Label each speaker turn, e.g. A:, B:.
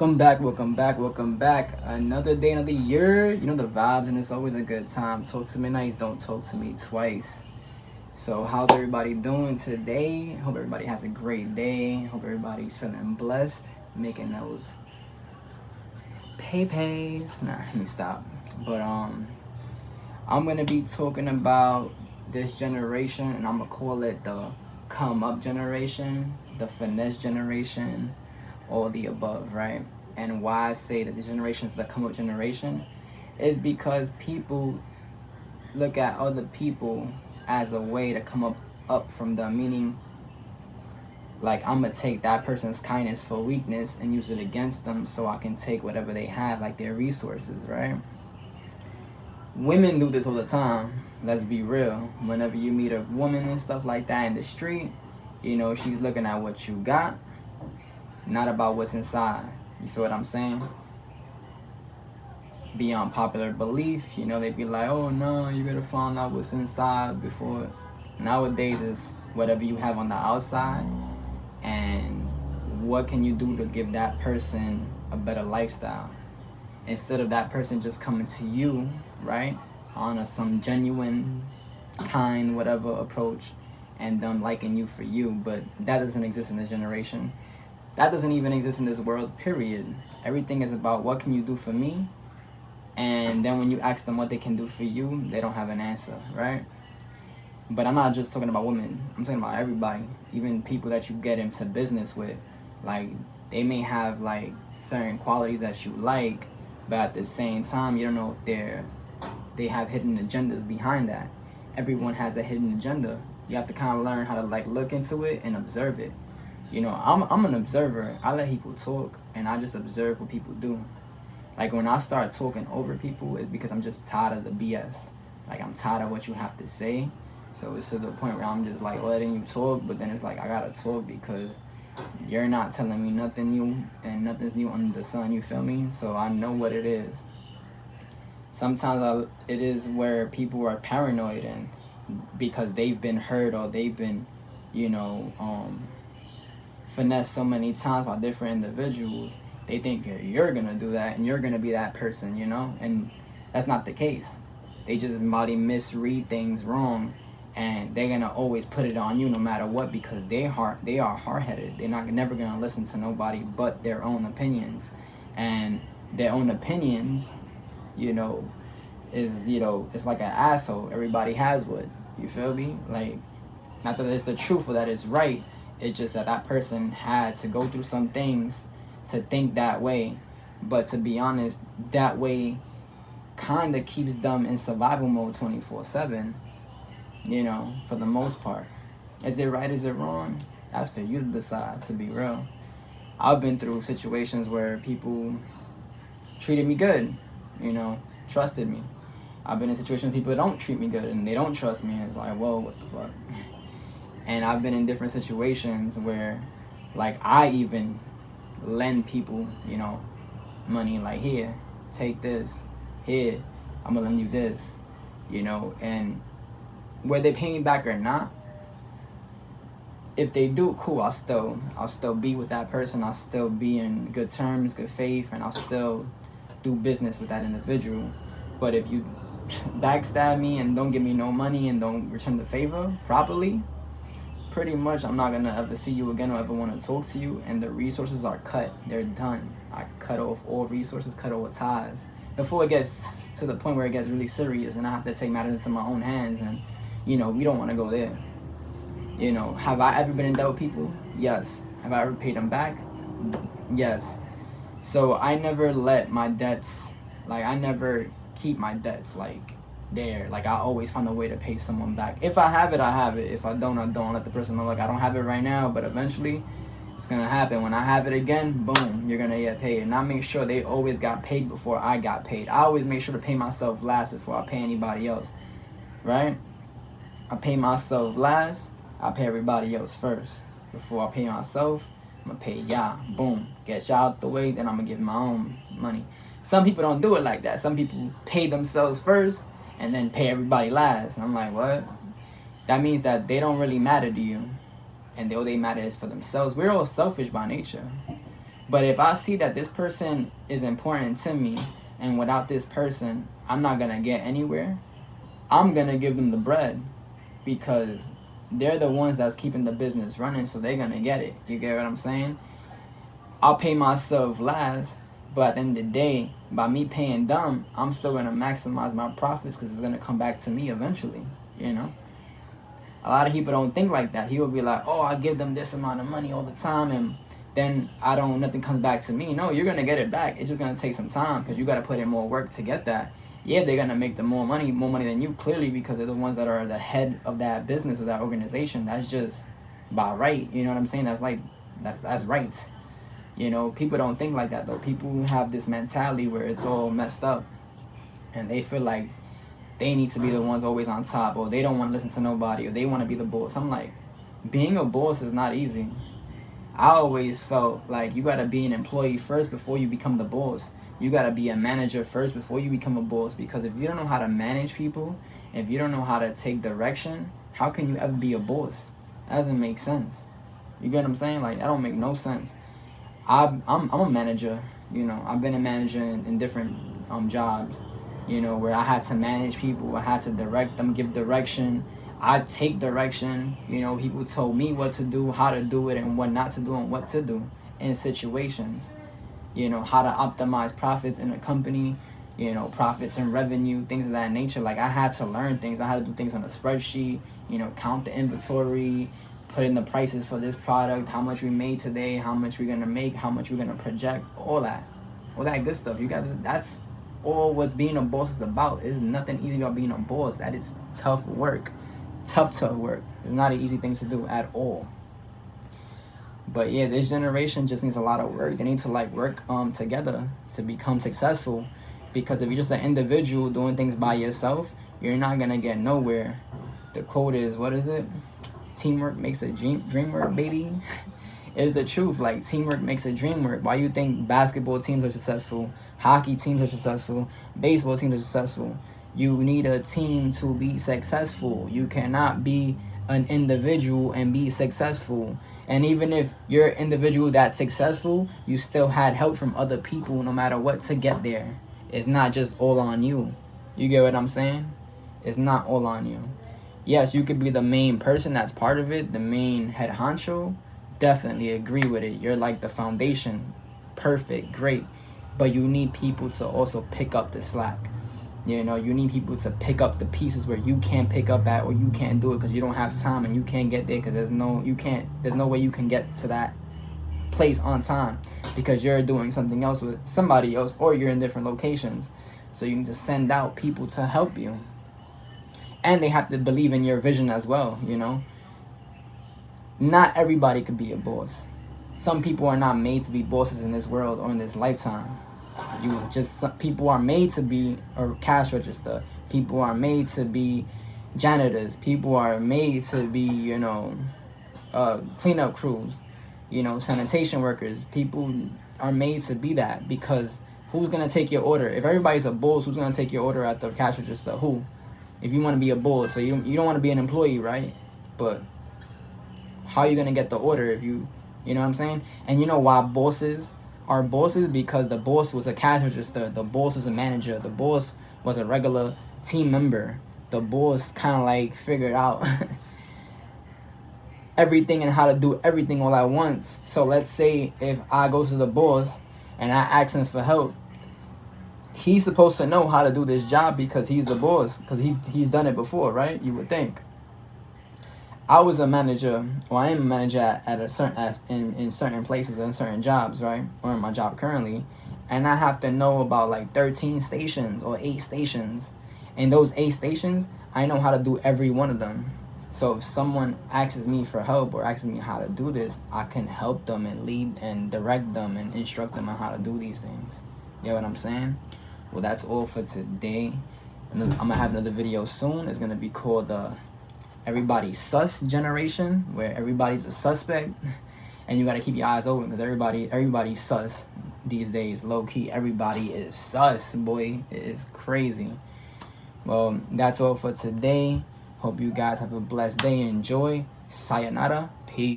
A: Welcome back. Another day, another year. You know the vibes, and it's always a good time. Talk to me nice, don't talk to me twice. So, how's everybody doing today? Hope everybody has a great day. Hope everybody's feeling blessed, making those pays. Nah, let me stop. But I'm gonna be talking about this generation, and I'm gonna call it the come up generation, the finesse generation, all the above, right? And why I say that the generation is the come up generation is because people look at other people as a way to come up from them, meaning like I'm gonna take that person's kindness for weakness and use it against them so I can take whatever they have, like their resources, right? Women do this all the time. Let's be real. Whenever you meet a woman and stuff like that in the street, she's looking at what you got, not about what's inside. You feel what I'm saying? Beyond popular belief, they be like, oh no, you gotta find out what's inside before. Nowadays, it's whatever you have on the outside and what can you do to give that person a better lifestyle. Instead of that person just coming to you, right, on some genuine, kind, whatever approach and them liking you for you. But that doesn't exist in this generation. That doesn't even exist in this world, period. Everything is about what can you do for me? And then when you ask them what they can do for you, they don't have an answer, right? But I'm not just talking about women. I'm talking about everybody. Even people that you get into business with. Like, they may have, like, certain qualities that you like, but at the same time, you don't know if they have hidden agendas behind that. Everyone has a hidden agenda. You have to kind of learn how to, like, look into it and observe it. I'm an observer. I let people talk, and I just observe what people do. Like, when I start talking over people, it's because I'm just tired of the BS. Like, I'm tired of what you have to say. So it's to the point where I'm just, like, letting you talk, but then it's like, I gotta talk because you're not telling me nothing new, and nothing's new under the sun, you feel me? So I know what it is. Sometimes it is where people are paranoid, and because they've been hurt or they've been, finessed so many times by different individuals, they think you're gonna do that and you're gonna be that person, and that's not the case. They just might misread things wrong, and they're gonna always put it on you no matter what because they are hard-headed. They're never gonna listen to nobody but their own opinions, and their own opinions, is it's like an asshole. Everybody has one. You feel me? Like, not that it's the truth or that it's right. It's just that that person had to go through some things to think that way. But to be honest, that way kind of keeps them in survival mode 24/7, for the most part. Is it right? Is it wrong? That's for you to decide, to be real. I've been through situations where people treated me good, trusted me. I've been in situations where people don't treat me good and they don't trust me, and it's like, whoa, what the fuck? And I've been in different situations where, like, I even lend people, money, like, here, take this, here, I'm gonna lend you this, and whether they pay me back or not, if they do, cool, I'll still be with that person, I'll still be in good terms, good faith, and I'll still do business with that individual. But if you backstab me and don't give me no money and don't return the favor properly, pretty much I'm not gonna ever see you again or ever want to talk to you, and the resources are cut. They're done. I cut off all resources, cut all ties before it gets to the point where it gets really serious and I have to take matters into my own hands, and we don't want to go there. Have I ever been in debt with people? Yes. Have I ever paid them back? Yes. So I never let my debts, like, I never keep my debts, like, there. Like, I always find a way to pay someone back. If I have it, I have it. If I don't, I don't. Let the person know, like, I don't have it right now, but eventually it's gonna happen. When I have it again, boom, you're gonna get paid. And I make sure they always got paid before I got paid. I always make sure to pay myself last before I pay anybody else, right? I pay myself last, I pay everybody else first. Before I pay myself, I'm gonna pay y'all. Boom, get y'all out the way, then I'm gonna give my own money. Some people don't do it like that. Some people pay themselves first and then pay everybody last. And I'm like, what? That means that they don't really matter to you, and all they matter is for themselves. We're all selfish by nature. But if I see that this person is important to me, and without this person, I'm not going to get anywhere, I'm going to give them the bread, because they're the ones that's keeping the business running, so they're going to get it. You get what I'm saying? I'll pay myself last, but at the end of the day, by me paying them, I'm still going to maximize my profits, because it's going to come back to me eventually, you know? A lot of people don't think like that. He will be like, oh, I give them this amount of money all the time, and then nothing comes back to me. No, you're going to get it back. It's just going to take some time, because you got to put in more work to get that. Yeah, they're going to make the more money than you, clearly, because they're the ones that are the head of that business or that organization. That's just by right. You know what I'm saying? That's right. You know, people don't think like that, though. People have this mentality where it's all messed up, and they feel like they need to be the ones always on top, or they don't want to listen to nobody, or they want to be the boss. I'm like, being a boss is not easy. I always felt like you got to be an employee first before you become the boss. You got to be a manager first before you become a boss, because if you don't know how to manage people, if you don't know how to take direction, how can you ever be a boss? That doesn't make sense. You get what I'm saying? Like, that don't make no sense. I'm a manager, you know. I've been a manager in different jobs, you know, where I had to manage people. I had to direct them, give direction. I take direction. You know, people told me what to do, how to do it, and what not to do, and what to do in situations. You know, how to optimize profits in a company, you know, profits and revenue, things of that nature. Like, I had to learn things. I had to do things on a spreadsheet, you know, count the inventory, put in the prices for this product, how much we made today, how much we're going to make, how much we're going to project, all that good stuff. That's all what's being a boss is about. There's nothing easy about being a boss. That is tough work. Tough work. It's not an easy thing to do at all. But yeah, this generation just needs a lot of work. They need to work together to become successful, because if you're just an individual doing things by yourself, you're not going to get nowhere. The quote is, what is it? Teamwork makes a dream work, baby. Is the truth. Like, teamwork makes a dream work. Why you think basketball teams are successful, hockey teams are successful, baseball teams are successful? You need a team to be successful. You cannot be an individual and be successful. And even if you're an individual that's successful, you still had help from other people no matter what to get there. It's not just all on you. You get what I'm saying? It's not all on you. Yes, you could be the main person that's part of it, the main head honcho. Definitely agree with it. You're like the foundation. Perfect, great. But you need people to also pick up the slack. You know, you need people to pick up the pieces where you can't pick up at, or you can't do it because you don't have time, and you can't get there because there's no way you can get to that place on time because you're doing something else with somebody else, or you're in different locations. So you need to send out people to help you. And they have to believe in your vision as well, you know. Not everybody could be a boss. Some people are not made to be bosses in this world or in this lifetime. People are made to be a cash register. People are made to be janitors. People are made to be, you know, cleanup crews, you know, sanitation workers. People are made to be that, because who's going to take your order? If everybody's a boss, who's going to take your order at the cash register? Who? If you want to be a boss, so you don't want to be an employee, right? But how are you going to get the order if you know what I'm saying? And you know why bosses are bosses? Because the boss was a cash register. The boss was a manager. The boss was a regular team member. The boss kind of figured out everything and how to do everything all at once. So let's say if I go to the boss and I ask him for help, he's supposed to know how to do this job because he's the boss, because he's done it before, right? You would think. I was a manager, or I am a manager at in certain places and certain jobs, right? Or in my job currently. And I have to know about 13 stations or 8 stations. And those 8 stations, I know how to do every one of them. So if someone asks me for help or asks me how to do this, I can help them and lead and direct them and instruct them on how to do these things. You know what I'm saying? Well, that's all for today. I'm going to have another video soon. It's going to be called Everybody's Sus Generation, where everybody's a suspect. And you got to keep your eyes open because everybody's sus these days. Low-key, everybody is sus, boy. It is crazy. Well, that's all for today. Hope you guys have a blessed day. Enjoy. Sayonara. Peace.